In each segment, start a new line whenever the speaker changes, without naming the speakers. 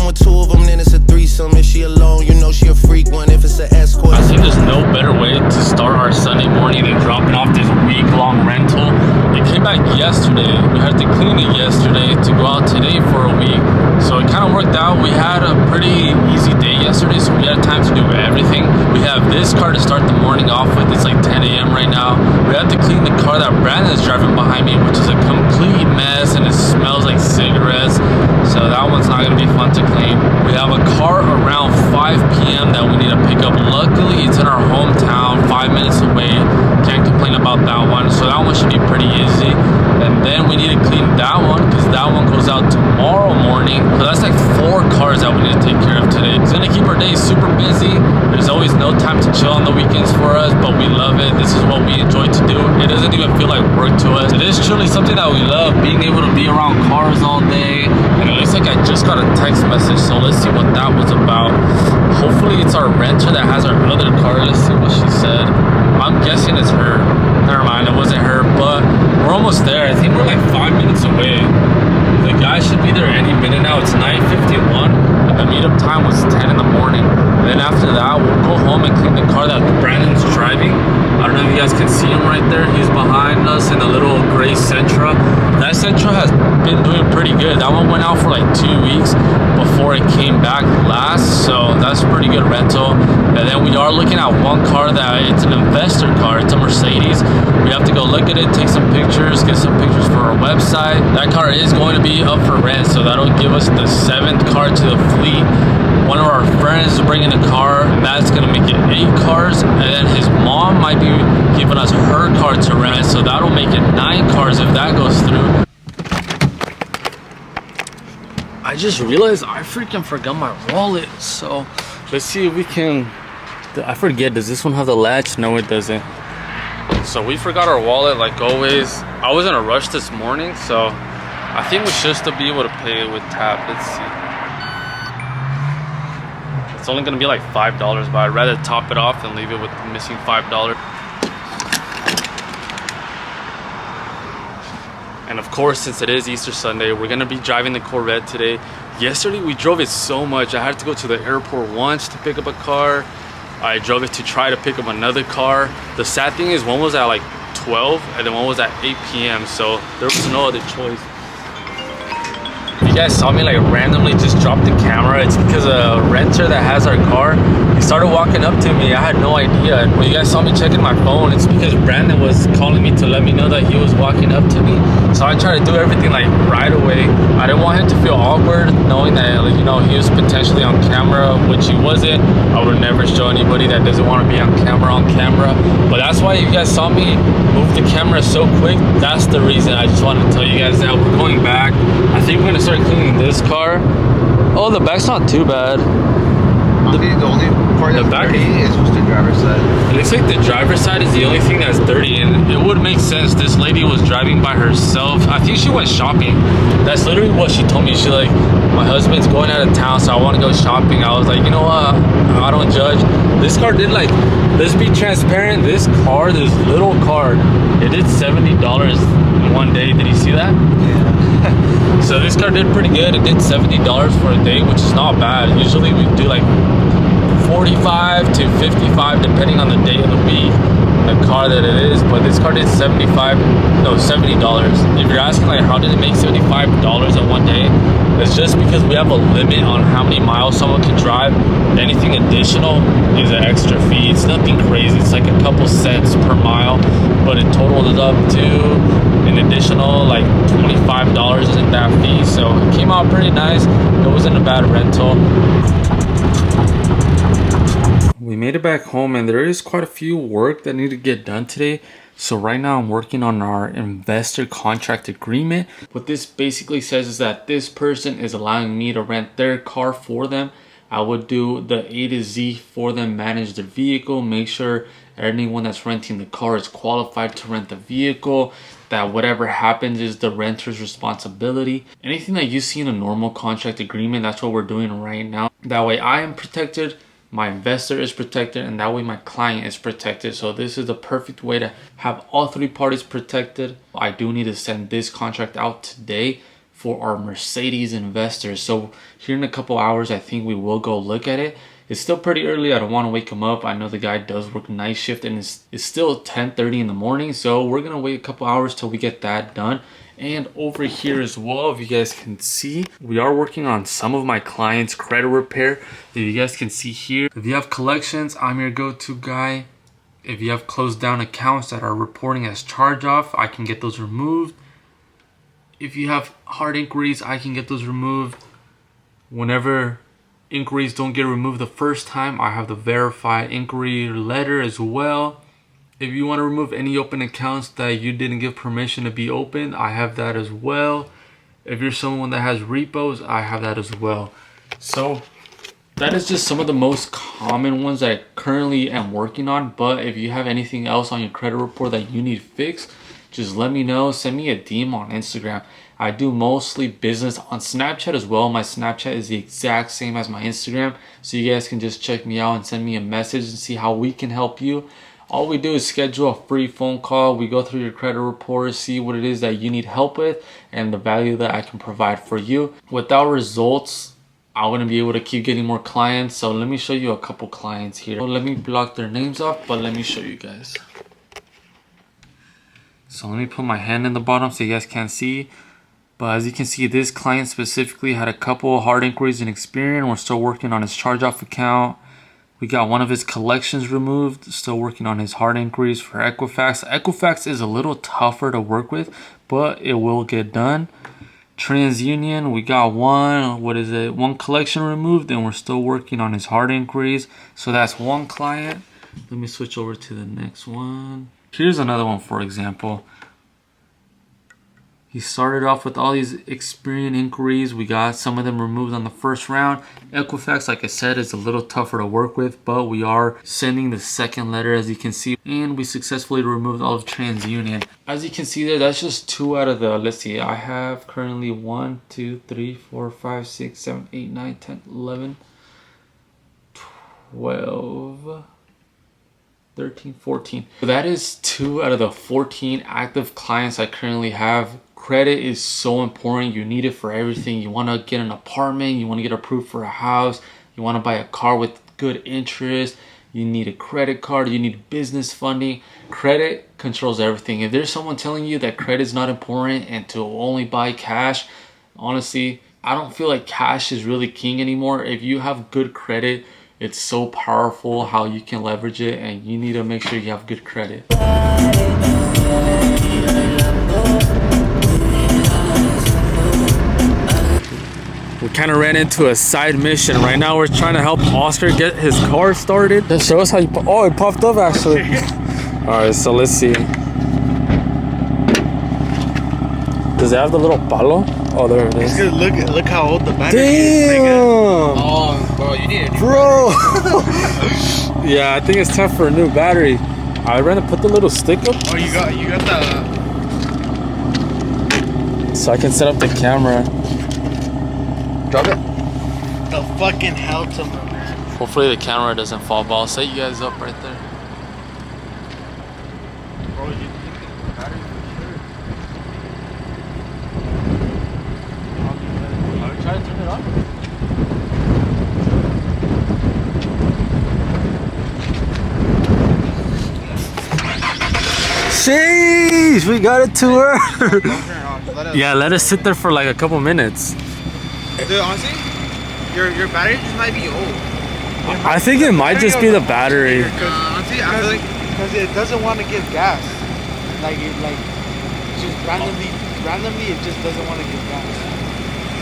I'm with two of them, then it's a threesome. If she alone, you know she a freak one. If it's an escort,
I think there's no better way to start our Sunday morning than dropping off this week-long rental. It came back yesterday. We had to clean it yesterday to go out today for a week. So it kind of worked out. We had a pretty easy day yesterday, so we had time to do everything. We have this car to start the morning off with. It's like 10 a.m. right now. We had to clean the car that Brandon's driving behind me, which is a complete mess and it smells like cigarettes. So that one's not going to be fun to clean. We have a car around 5 p.m. that we need to pick up. Luckily, it's in our hometown, 5 minutes away. Can't complain about that one. So that one should be pretty easy. And then we need to clean that one because that one goes out tomorrow morning. So that's like 4 cars that we need to take care of today. It's going to keep our day super busy. There's always no time to chill on the weekends for us, but we love it. This is what we enjoy to do. It doesn't even feel like work to us. It is truly something that we love, being able to be around cars all day. And it looks like I just got a text message, so let's see what that was about. Hopefully it's our renter that has our other car. Let's see what she said. I'm guessing it's her. Never mind, it wasn't her, but we're almost there. I think we're like 5 minutes away. The guy should be there any minute now. It's 9:51, and the meetup time was 10 in the morning. And then after that, we'll go home and clean the car that Brandon's driving. I don't know if you guys can see him right there. He's behind us in a little gray Sentra. That Sentra has been doing pretty good. That one went out for like 2 weeks before it came back last, so that's a pretty good rental. And then we are looking at one car that it's an investor car. It's a Mercedes. We have to go look at it, take some pictures, get some pictures for our website. That car is going to be up for rent, so that'll give us the 7th car to the fleet. One of our friends is bringing a car, and that's gonna make it 8 cars. And then his mom might be giving us her car to rent, so that'll make it 9 cars if that goes through. I just realized I freaking forgot my wallet, so let's see if we can. I forget, does this one have the latch? No, it doesn't. So we forgot our wallet like always. I was in a rush this morning, so I think we should still be able to pay with tap. Let's see. It's only gonna be like $5, but I'd rather top it off than leave it with the missing $5. And of course, since it is Easter Sunday, we're gonna be driving the Corvette today. Yesterday we drove it so much. I had to go to the airport once to pick up a car. I drove it to try to pick up another car. The sad thing is one was at like 12 and then one was at 8 p.m. So there was no other choice. You guys saw me like randomly just drop the camera. It's because a renter that has our car, he started walking up to me. I had no idea. When you guys saw me checking my phone, it's because Brandon was calling me to let me know that he was walking up to me. So I tried to do everything like right away. I didn't want him to feel awkward knowing that, like, you know, he was potentially on camera, which he wasn't. I would never show anybody that doesn't want to be on camera. But that's why you guys saw me move the camera so quick. That's the reason. I just wanted to tell you guys that we're going back. I think we're gonna start cleaning this car. Oh, the back's not too bad.
The only part that's dirty is just the driver's side.
It looks like the driver's side is the only thing that's dirty, and it would make sense. This lady was driving by herself. I think she went shopping. That's literally what she told me. She's like, my husband's going out of town, so I want to go shopping. I was like, you know what? I don't judge. This car did, like, let's be transparent. This car, this little car, it did $70 in one day. Did you see that?
Yeah.
So this car did pretty good. It did $70 for a day, which is not bad. Usually we do like 45 to 55 depending on the day of the week, the car that it is. But this car did $70. If you're asking like how did it make $75 in one day, it's just because we have a limit on how many miles someone can drive. Anything additional is an extra fee. It's nothing crazy. It's like a couple cents per mile, but it totaled it up to an additional like $25 isn't that fee. So it came out pretty nice. It wasn't a bad rental. We made it back home, and there is quite a few work that need to get done today. So right now I'm working on our investor contract agreement. What this basically says is that this person is allowing me to rent their car for them. I would do the A to Z for them, manage their vehicle, make sure anyone that's renting the car is qualified to rent the vehicle, that whatever happens is the renter's responsibility. Anything that you see in a normal contract agreement, that's what we're doing right now. That way I am protected, my investor is protected, and that way my client is protected. So this is the perfect way to have all three parties protected. I do need to send this contract out today for our Mercedes investors. So here in a couple hours, I think we will go look at it. It's still pretty early. I don't want to wake him up. I know the guy does work night shift and it's still 10:30 in the morning. So we're going to wait a couple hours till we get that done. And over here as well, if you guys can see, we are working on some of my clients' credit repair. If you guys can see here, if you have collections, I'm your go-to guy. If you have closed down accounts that are reporting as charge off, I can get those removed. If you have hard inquiries, I can get those removed. Whenever inquiries don't get removed the first time, I have the verified inquiry letter as well. If you want to remove any open accounts that you didn't give permission to be opened, I have that as well. If you're someone that has repos, I have that as well. So that is just some of the most common ones that I currently am working on. But if you have anything else on your credit report that you need fixed, just let me know. Send me a DM on Instagram. I do mostly business on Snapchat as well. My Snapchat is the exact same as my Instagram. So you guys can just check me out and send me a message and see how we can help you. All we do is schedule a free phone call. We go through your credit report, see what it is that you need help with and the value that I can provide for you. Without results, I wouldn't be able to keep getting more clients. So let me show you a couple clients here. Let me block their names off, but let me show you guys. So let me put my hand in the bottom so you guys can't see. But as you can see, this client specifically had a couple hard inquiries in Experian. We're still working on his charge-off account. We got one of his collections removed. Still working on his hard inquiries for Equifax. Equifax is a little tougher to work with, but it will get done. TransUnion, we got one collection removed, and we're still working on his hard inquiries. So that's one client. Let me switch over to the next one. Here's another one, for example. He started off with all these Experian inquiries. We got some of them removed on the first round. Equifax, like I said, is a little tougher to work with, but we are sending the second letter, as you can see. And we successfully removed all of TransUnion. As you can see there, that's just 2 out of the, let's see, I have currently 1, 2, 3, 4, 5, 6, 7, 8, 9, 10, 11, 12... 13, 14. So that is 2 out of the 14 active clients I currently have. Credit is so important. You need it for everything. You want to get an apartment, you want to get approved for a house, you want to buy a car with good interest, you need a credit card, you need business funding. Credit controls everything. If there's someone telling you that credit is not important and to only buy cash, honestly, I don't feel like cash is really king anymore. If you have good credit, it's so powerful how you can leverage it, and you need to make sure you have good credit. We kind of ran into a side mission. Right now we're trying to help Oscar get his car started. Just show us how you oh, it popped up actually. Alright, so let's see. Does it have the little palo? Oh, there it is.
Look how old the battery
is. Damn!
Oh, bro, you need a new
battery. Yeah, I think it's time for a new battery. I ran to put the little stick up.
Oh, you got the...
So I can set up the camera.
Drop it. The fucking hell to my man.
Hopefully the camera doesn't fall, but I'll set you guys up right there.
Bro, you think the battery for sure?
I'll try to turn it on. Sheesh, we got it to her. Yeah, let us sit there for like a couple minutes.
Dude, honestly, your battery just might be old.
I think it might just be the battery.
Honestly, I feel like because it doesn't want to give gas. Like just randomly, it just doesn't want to give gas.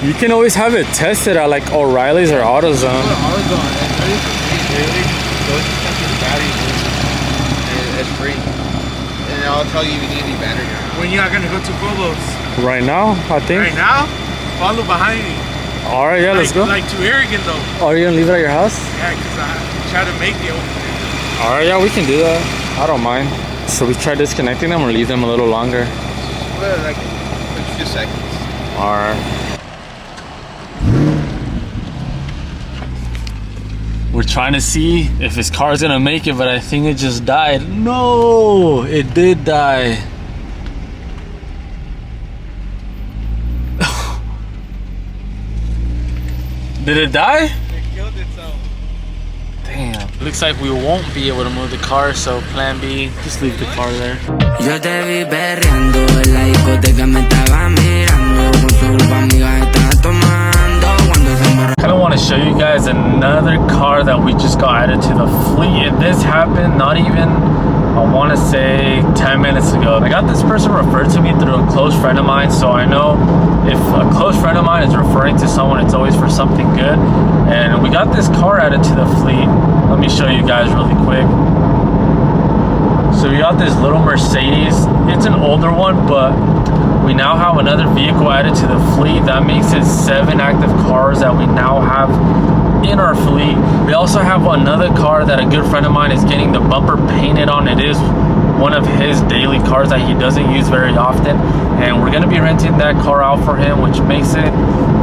You can always have it tested at like O'Reilly's or AutoZone.
AutoZone, it's really goes to test your battery. It's free, and I'll tell you if you need any battery. When you are gonna go to Phobos?
Right now, I think.
Right now, follow behind me.
All right, yeah, let's go.
Like too arrogant though.
Oh, you're gonna leave it at your house?
Yeah, because I try to make the opening.
All right, yeah, we can do that. I don't mind. Should we try disconnecting them or leave them a little longer?
Well, like a few seconds.
All right. We're trying to see if his car's gonna make it, but I think it just died. No, it did die. Did it die?
It killed itself.
Damn. Looks like we won't be able to move the car, so plan B, just leave the car there.
Yo te vi perreando en la discoteca, me estaba mirando con su grupo amigas estaba tomando cuando se emborrachó.
I kind of want to show you guys another car that we just got added to the fleet, and this happened not even, I want to say 10 minutes ago. I got this person referred to me through a close friend of mine, so I know if a close friend of mine is referring to someone, it's always for something good. And we got this car added to the fleet. Let me show you guys really quick. So we got this little Mercedes. It's an older one, but we now have another vehicle added to the fleet. That makes it 7 active cars that we now have in our fleet. We also have another car that a good friend of mine is getting the bumper painted on. It is one of his daily cars that he doesn't use very often, and we're going to be renting that car out for him, which makes it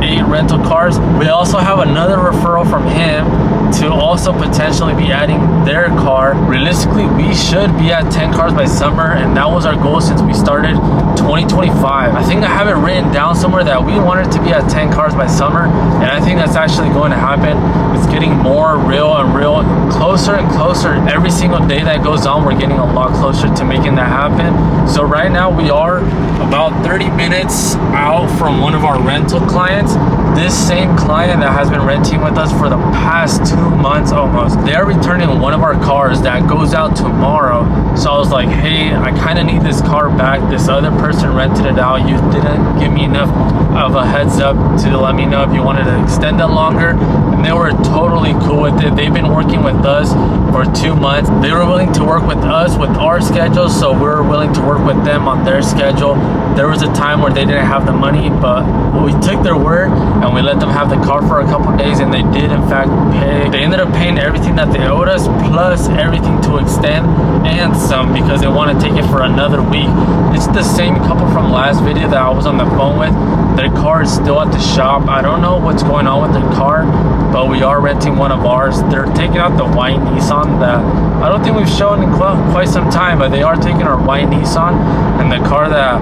8 rental cars. We also have another referral from him to also potentially be adding their car. Realistically, we should be at 10 cars by summer, and that was our goal since we started 2025. I think I have it written down somewhere that we wanted to be at 10 cars by summer, and I think that's actually going to happen. It's getting more real and real, closer and closer. Every single day that goes on, we're getting a lot closer to making that happen. So right now we are about 30 minutes out from one of our rental clients. This same client that has been renting with us for the past 2 months almost, they're returning one of our cars that goes out tomorrow. So I was like, hey, I kind of need this car back. This other person rented it out. You didn't give me enough of a heads up to let me know if you wanted to extend it longer. And they were totally cool with it. They've been working with us for 2 months. They were willing to work with us with our schedule, so we were willing to work with them on their schedule. There was a time where they didn't have the money, but we took their word and we let them have the car for a couple days, and they did in fact pay. They ended up paying everything that they owed us plus everything to extend and some, because they want to take it for another week. It's the same couple from last video that I was on the phone with. Their car is still at the shop. I don't know what's going on with their car, but we are renting one of ours. They're taking out the white Nissan that I don't think we've shown in quite some time, but they are taking our white Nissan, and the car that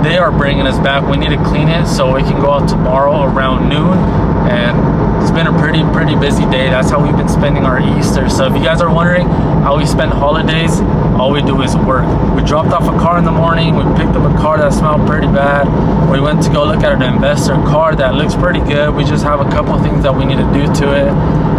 they are bringing us back, we need to clean it so we can go out tomorrow around noon. And it's been a pretty busy day. That's how we've been spending our Easter. So if you guys are wondering how we spend holidays, all we do is work. We dropped off a car in the morning. We picked up a car that smelled pretty bad. We went to go look at an investor car that looks pretty good. We just have a couple things that we need to do to it.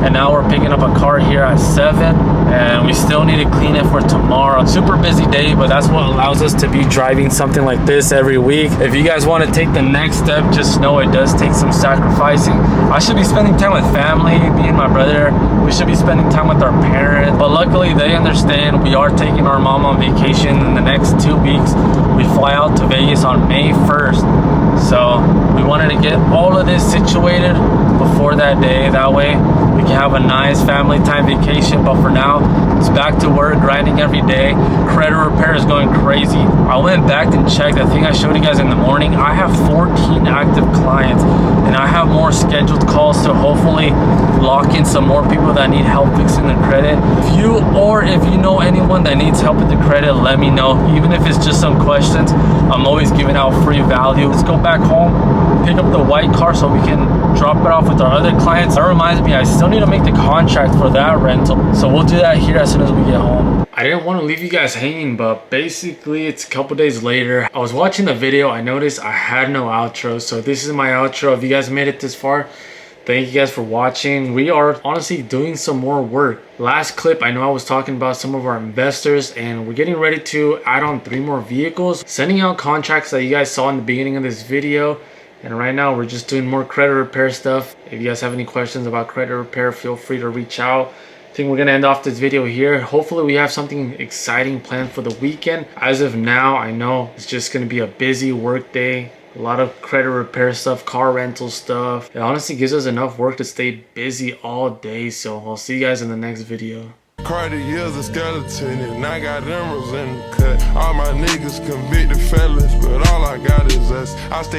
And now we're picking up a car here at 7, and we still need to clean it for tomorrow. Super busy day, but that's what allows us to be driving something like this every week. If you guys want to take the next step, just know it does take some sacrificing. I should be spending time with family, me and my brother. We should be spending time with our parents, but luckily they understand. We are taking our mom on vacation in the next 2 weeks. We fly out to Vegas on May 1st. So we wanted to get all of this situated before that day. That way we can have a nice family time vacation. But for now, it's back to work, grinding every day. Credit repair is going crazy. I went back and checked. I think I showed you guys in the morning. I have 14 active clients, and I have more scheduled calls to hopefully lock in some more people that need help fixing their credit. If you know anyone that needs help with the credit, let me know. Even if it's just some questions, I'm always giving out free value. Let's go back home, pick up the white car so we can drop it off with our other clients. That reminds me, I still need to make the contract for that rental, so we'll do that here as soon as we get home. I didn't want to leave you guys hanging, but basically it's a couple days later. I was watching the video, I noticed I had no outro, so this is my outro. If you guys made it this far, thank you guys for watching. We are honestly doing some more work. Last clip, I know I was talking about some of our investors, and we're getting ready to add on 3 more vehicles, sending out contracts that you guys saw in the beginning of this video. And right now we're just doing more credit repair stuff. If you guys have any questions about credit repair, feel free to reach out. I think we're gonna end off this video here. Hopefully we have something exciting planned for the weekend. As of now, I know it's just gonna be a busy work day. A lot of credit repair stuff, car rental stuff. It honestly gives us enough work to stay busy all day. So I'll see you guys in the next video.
Cardi is a skeleton, and I got emeralds in the cut. All my niggas convicted felons, but all I got is us. I stay